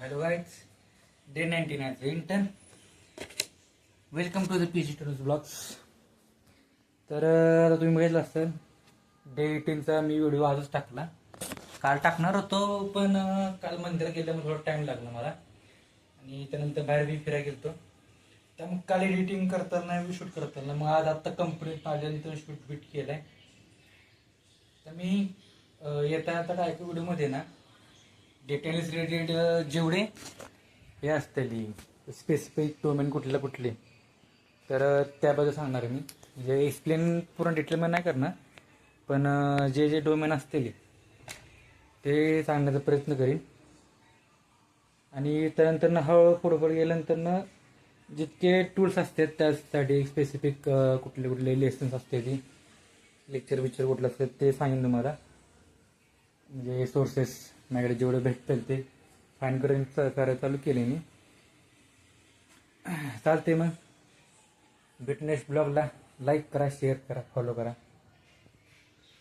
Hello guys, day 99 intern. Welcome to the PG tours blogs. तर आता तुम्ही बघितलं असेल डे 18चा मी व्हिडिओ आजच टाकला. काल टाकणार होतो पण काल मंदिरात गेल्यामुळे थोडा टाइम लागला मला आणि त्यानंतर बाहेर बी फिरायला गेलतो. त्यामुळे काल एडिटिंग करताना शूट करताना मग आज आत्ता कंप्लीट आल्यानंतर शूट बीट केलंय. तर मी येता आता काय व्हिडिओमध्ये ना डेटानेस रिलेटेड जेवढे हे असतील स्पेसिफिक डोमेन कुठले तर त्याबद्दल सांगणार आहे मी. म्हणजे एक्सप्लेन पूर्ण डिटेलमध्ये नाही करणार पण जे जे डोमेन असतील ते सांगण्याचा प्रयत्न करीन. आणि त्यानंतर हळूहळू पुढे गेल्यानंतर जितके टूल्स असतात त्यासाठी स्पेसिफिक कुठले लेसन्स असते ती लेक्चर विक्चर कुठलं असतात ते सांगेन तुम्हाला. म्हणजे सोर्सेस माझ्याकडे जेवढे भेटतील ते फाईन करून करायला चालू केले मी. चालते मग. बिटनेस ब्लॉगला लाईक करा, शेअर करा, फॉलो करा.